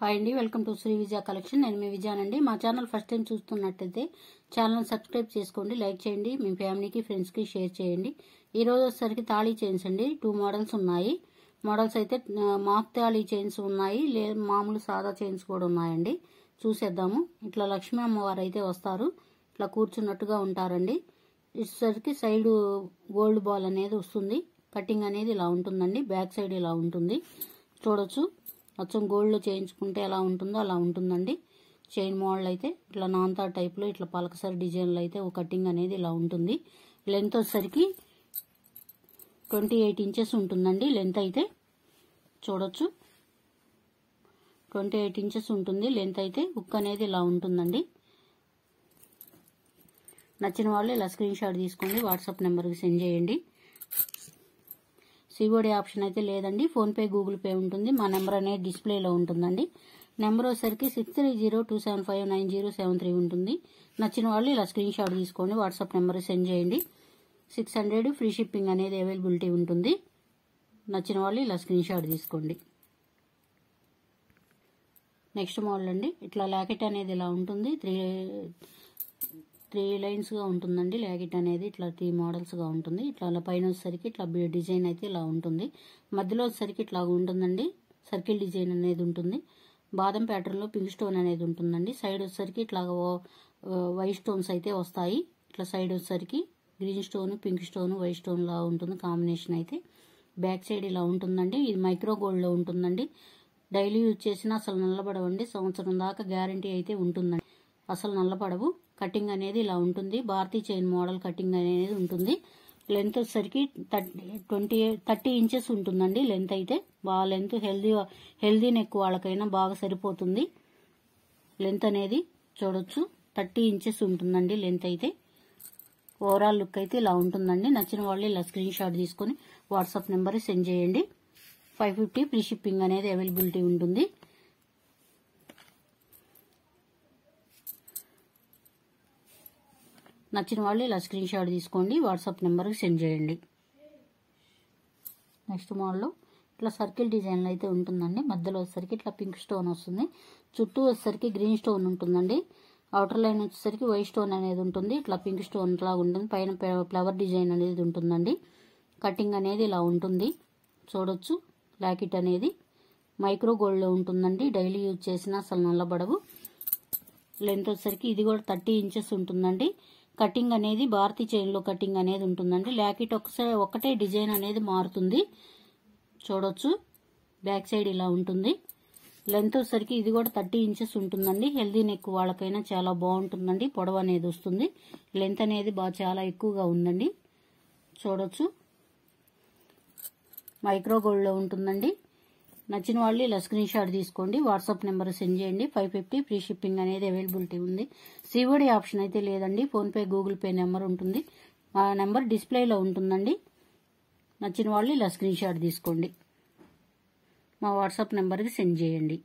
Hi అండి, welcome to Sri Vijaya collection. నేను మీ విజయానండి. మా ఛానల్ ఫస్ట్ టైం చూస్తున్నట్టయితే ఛానల్ సబ్స్క్రైబ్ చేసుకోండి, లైక్ చేయండి, మీ ఫ్యామిలీకి ఫ్రెండ్స్కి షేర్ చేయండి. ఈ రోజు వచ్చేసరికి తాళీ చైన్స్ అండి. 2 మోడల్స్ ఉన్నాయి. మోడల్స్ అయితే మాక్ తాళీ చైన్స్ ఉన్నాయి, మామూలు సాదా చైన్స్ కూడా ఉన్నాయండి. చూసేద్దాము. ఇట్లా లక్ష్మీ అమ్మవారు అయితే వస్తారు, ఇట్లా కూర్చున్నట్టుగా ఉంటారండి. ఇటుసరికి సైడ్ గోల్డ్ బాల్ అనేది వస్తుంది. కటింగ్ అనేది ఇలా ఉంటుందండి. బ్యాక్ సైడ్ ఇలా ఉంటుంది, చూడొచ్చు. అచ్చం గోల్డ్లో చేయించుకుంటే ఎలా ఉంటుందో అలా ఉంటుందండి. చైన్ మోడల్ అయితే ఇట్లా నాంతా టైప్లో ఇట్లా పలకసరి డిజైన్లో అయితే ఒక కటింగ్ అనేది ఇలా ఉంటుంది. లెంత్ వచ్చేసరికి 28 ఇంచెస్ ఉంటుందండి. లెంత్ అయితే చూడొచ్చు, 28 ఇంచెస్ ఉంటుంది లెంత్ అయితే. హుక్ అనేది ఇలా ఉంటుందండి. నచ్చిన వాళ్ళు ఇలా స్క్రీన్ షాట్ తీసుకోండి, వాట్సాప్ నెంబర్కి సెండ్ చేయండి. సిఓడి ఆప్షన్ అయితే లేదండి. ఫోన్పే, గూగుల్ పే ఉంటుంది. మా నెంబర్ అనేది డిస్ప్లేలో ఉంటుందండి. నెంబర్ వచ్చేసరికి 6302759073 ఉంటుంది. నచ్చిన వాళ్ళు ఇలా స్క్రీన్ షాట్ తీసుకోండి, వాట్సాప్ నెంబర్కి సెండ్ చేయండి. 600 ఫ్రీ షిప్పింగ్ అనేది అవైలబిలిటీ ఉంటుంది. నచ్చిన వాళ్ళు ఇలా స్క్రీన్ షాట్ తీసుకోండి. నెక్స్ట్ మోడల్ అండి. ఇట్లా లాకెట్ అనేది ఇలా ఉంటుంది. 3 లైన్స్గా ఉంటుందండి. లాకెట్ అనేది ఇట్లా 3 మోడల్స్గా ఉంటుంది. ఇట్లా పైన వచ్చేసరికి ఇట్లా డిజైన్ అయితే ఇలా ఉంటుంది. మధ్యలో వచ్చేసరికి ఇట్లా ఉంటుందండి. సర్కిల్ డిజైన్ అనేది ఉంటుంది. బాదం ప్యాటర్న్లో పింక్ స్టోన్ అనేది ఉంటుందండి. సైడ్ వచ్చేసరికి ఇట్లా వైట్ స్టోన్స్ అయితే వస్తాయి. ఇట్లా సైడ్ వచ్చేసరికి green stone, pink stone, white stone లా ఉంటుంది కాంబినేషన్ అయితే. బ్యాక్ సైడ్ ఇలా ఉంటుందండి. ఇది మైక్రో గోల్డ్లో ఉంటుందండి. డైలీ యూజ్ చేసినా అసలు నల్లబడవండి. సంవత్సరం దాకా గ్యారంటీ అయితే ఉంటుందండి. అసలు నల్లపడవు. కటింగ్ అనేది ఇలా ఉంటుంది. భారతీ చైన్ మోడల్ కటింగ్ అనేది ఉంటుంది. లెంత్ వచ్చేసరికి 30 ఇంచెస్ ఉంటుందండి. లెంత్ అయితే బాగా లెంత్ హెల్దీ నెక్ వాళ్ళకైనా బాగా సరిపోతుంది. లెంత్ అనేది చూడొచ్చు, 30 ఇంచెస్ ఉంటుందండి లెంత్ అయితే. ఓవరాల్ లుక్ అయితే ఇలా ఉంటుందండి. నచ్చిన వాళ్ళు ఇలా స్క్రీన్ షాట్ తీసుకొని వాట్సాప్ నెంబర్ సెండ్ చేయండి. 550 ఫ్రీ షిప్పింగ్ అనేది అవైలబిలిటీ ఉంటుంది. నచ్చిన వాళ్ళు ఇలా స్క్రీన్ షాట్ తీసుకోండి, వాట్సాప్ నెంబర్కి సెండ్ చేయండి. నెక్స్ట్ మోడల్ ఇట్లా సర్కిల్ డిజైన్లో అయితే ఉంటుందండి. మధ్యలో వచ్చేసరికి ఇట్లా పింక్ స్టోన్ వస్తుంది. చుట్టూ వచ్చేసరికి గ్రీన్ స్టోన్ ఉంటుందండి. అవుటర్ లైన్ వచ్చేసరికి వైట్ స్టోన్ అనేది ఉంటుంది. ఇట్లా పింక్ స్టోన్ లాగా ఉంటుంది. పైన ఫ్లవర్ డిజైన్ అనేది ఉంటుందండి. కటింగ్ అనేది ఇలా ఉంటుంది, చూడొచ్చు. లాకెట్ అనేది మైక్రో గోల్డ్లో ఉంటుందండి. డైలీ యూజ్ చేసినా అసలు నల్లబడవు. లెంత్ వచ్చేసరికి ఇది కూడా 30 ఇంచెస్ ఉంటుందండి. కటింగ్ అనేది భారతీ చైన్లో కటింగ్ అనేది ఉంటుందండి. లాకెట్ ఒకటే డిజైన్ అనేది మారుతుంది, చూడొచ్చు. బ్యాక్ సైడ్ ఇలా ఉంటుంది. లెంత్ వచ్చేసరికి ఇది కూడా 30 ఇంచెస్ ఉంటుందండి. హెల్దీ నెక్ వాళ్ళకైనా చాలా బాగుంటుందండి. పొడవు అనేది వస్తుంది. లెంత్ అనేది చాలా ఎక్కువగా ఉందండి, చూడొచ్చు. మైక్రో గోల్డ్లో ఉంటుందండి. నచ్చిన వాళ్ళు ఇలా స్క్రీన్ షాట్ తీసుకోండి, వాట్సాప్ నెంబర్ సెండ్ చేయండి. 550 ఫ్రీ షిప్పింగ్ అనేది అవైలబిలిటీ ఉంది. సిఓడి ఆప్షన్ అయితే లేదండి. ఫోన్పే, గూగుల్ పే నెంబర్ ఉంటుంది. ఆ నెంబర్ డిస్ప్లేలో ఉంటుందండి. నచ్చిన వాళ్ళు ఇలా స్క్రీన్ షాట్ తీసుకోండి, మా వాట్సాప్ నెంబర్కి సెండ్ చేయండి.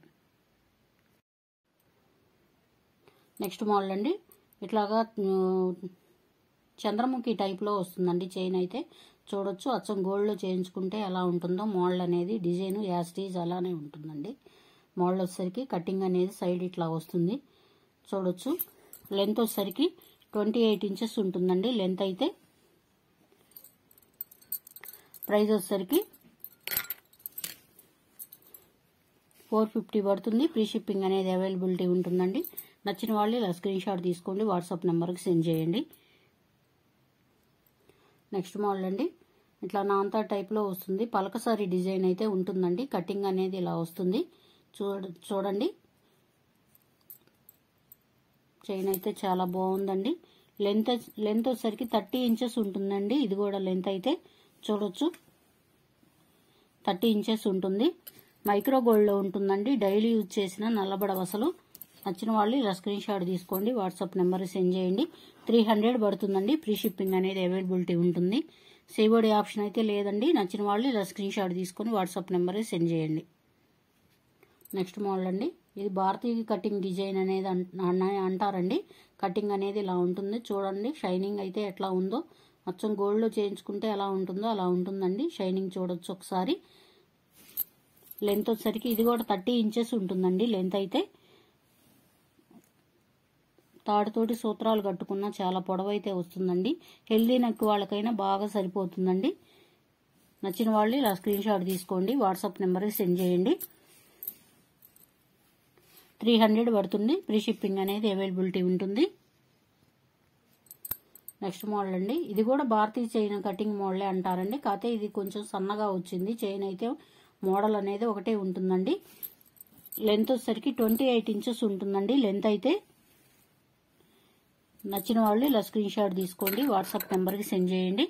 నెక్స్ట్ మోడల్ అండి. ఇట్లాగా చంద్రముఖి టైప్లో వస్తుందండి చైన్ అయితే, చూడొచ్చు. అచ్చం గోల్డ్లో చేయించుకుంటే ఎలా ఉంటుందో మోడల్ అనేది డిజైన్ యాస్టీజ్ అలానే ఉంటుందండి. మోడల్ వచ్చేసరికి కటింగ్ అనేది సైడ్ ఇట్లా వస్తుంది, చూడొచ్చు. లెంత్ వచ్చేసరికి 28 ఇంచెస్ ఉంటుందండి లెంత్ అయితే. ప్రైస్ వచ్చేసరికి 450 పడుతుంది. ఫ్రీ షిప్పింగ్ అనేది అవైలబిలిటీ ఉంటుందండి. నచ్చిన వాళ్ళు ఇలా స్క్రీన్ షాట్ తీసుకోండి, వాట్సాప్ నెంబర్కి సెండ్ చేయండి. నెక్స్ట్ మోడల్ అండి. ఇట్లా నాంతా టైప్లో వస్తుంది. పలకసారి డిజైన్ అయితే ఉంటుందండి. కటింగ్ అనేది ఇలా వస్తుంది, చూడండి. చైన్ అయితే చాలా బాగుందండి. లెంత్ వచ్చేసరికి 30 ఇంచెస్ ఉంటుందండి. ఇది కూడా లెంత్ అయితే చూడొచ్చు, 30 ఇంచెస్ ఉంటుంది. మైక్రో గోల్డ్లో ఉంటుందండి. డైలీ యూజ్ చేసిన నల్లబడవ అసలు. నచ్చిన వాళ్ళు ఇలా స్క్రీన్ షాట్ తీసుకోండి, వాట్సాప్ నెంబర్ సెండ్ చేయండి. 300 పడుతుందండి. ఫ్రీ షిప్పింగ్ అనేది అవైలబిలిటీ ఉంటుంది. సిఓడి ఆప్షన్ అయితే లేదండి. నచ్చిన వాళ్ళు ఇలా స్క్రీన్ షాట్ తీసుకొని వాట్సాప్ నెంబర్ సెండ్ చేయండి. నెక్స్ట్ మోడల్ అండి. ఇది భారతీయ కటింగ్ డిజైన్ అనేది అంటారండి. కటింగ్ అనేది ఇలా ఉంటుంది, చూడండి. షైనింగ్ అయితే ఎట్లా ఉందో, అచ్చం గోల్డ్లో చేయించుకుంటే ఎలా ఉంటుందో అలా ఉంటుందండి. షైనింగ్ చూడొచ్చు ఒకసారి. లెంత్ వచ్చేసరికి ఇది కూడా 30 ఇంచెస్ ఉంటుందండి లెంత్ అయితే. తాడుతోటి సూత్రాలు కట్టుకున్న చాలా పొడవైతే వస్తుందండి. హెల్దీ నెక్ వాళ్ళకైనా బాగా సరిపోతుందండి. నచ్చిన వాళ్ళు ఇలా స్క్రీన్ షాట్ తీసుకోండి, వాట్సాప్ నెంబర్కి సెండ్ చేయండి. 300 పడుతుంది. ఫ్రీ షిప్పింగ్ అనేది అవైలబిలిటీ ఉంటుంది. నెక్స్ట్ మోడల్ అండి. ఇది కూడా భారతీయ చైన్ కటింగ్ మోడలే అంటారండి. కాకపోతే ఇది కొంచెం సన్నగా వచ్చింది. చైన్ అయితే మోడల్ అనేది ఒకటే ఉంటుందండి. లెంత్ వచ్చేసరికి 28 ఇంచెస్ ఉంటుందండి లెంత్ అయితే. నచ్చిన వాళ్ళు ఇలా స్క్రీన్ షాట్ తీసుకోండి, వాట్సాప్ నెంబర్కి సెండ్ చేయండి.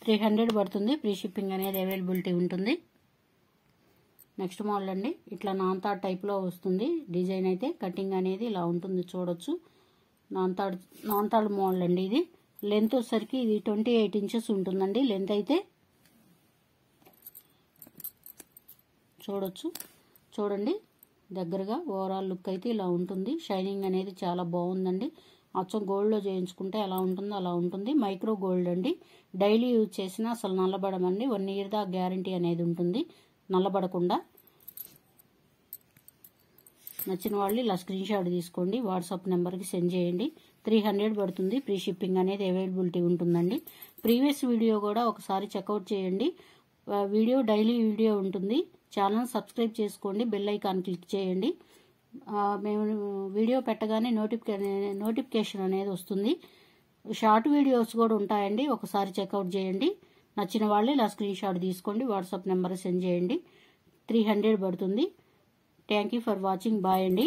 $300 పడుతుంది. ఫ్రీ షిప్పింగ్ అనేది అవైలబిలిటీ ఉంటుంది. నెక్స్ట్ మోడల్ అండి. ఇట్లా నాన్తాడ్ టైప్లో వస్తుంది డిజైన్ అయితే. కటింగ్ అనేది ఇలా ఉంటుంది చూడొచ్చు. నాన్తాడ్ మోడల్ అండి ఇది. లెంత్ వచ్చేసరికి ఇది 28 ఇంచెస్ ఉంటుందండి లెంత్ అయితే. చూడొచ్చు, చూడండి దగ్గరగా. ఓవరాల్ లుక్ అయితే ఇలా ఉంటుంది. షైనింగ్ అనేది చాలా బాగుందండి. అచ్చం గోల్డ్లో చేయించుకుంటే ఎలా ఉంటుందో అలా ఉంటుంది. మైక్రో గోల్డ్ అండి. డైలీ యూజ్ చేసినా అసలు నల్లబడమండి. 1 ఇయర్ దాకా గ్యారంటీ అనేది ఉంటుంది నల్లబడకుండా. నచ్చిన వాళ్ళు ఇలా స్క్రీన్ షాట్ తీసుకోండి, వాట్సాప్ నెంబర్కి సెండ్ చేయండి. 300 పడుతుంది. ఫ్రీ షిప్పింగ్ అనేది అవైలబిలిటీ ఉంటుందండి. ప్రీవియస్ వీడియో కూడా ఒకసారి చెక్అవుట్ చేయండి. వీడియో డైలీ వీడియో ఉంటుంది. ఛానల్ సబ్స్క్రైబ్ చేసుకోండి, బెల్ ఐకాన్ క్లిక్ చేయండి. మేము వీడియో పెట్టగానే నోటిఫికేషన్ అనేది వస్తుంది. షార్ట్ వీడియోస్ కూడా ఉంటాయండి, ఒకసారి చెక్అవుట్ చేయండి. నచ్చిన వాళ్ళు ఇలా స్క్రీన్ షాట్ తీసుకోండి, వాట్సాప్ నెంబర్ సెండ్ చేయండి. 300 పడుతుంది. Thank you for watching. Bye అండి.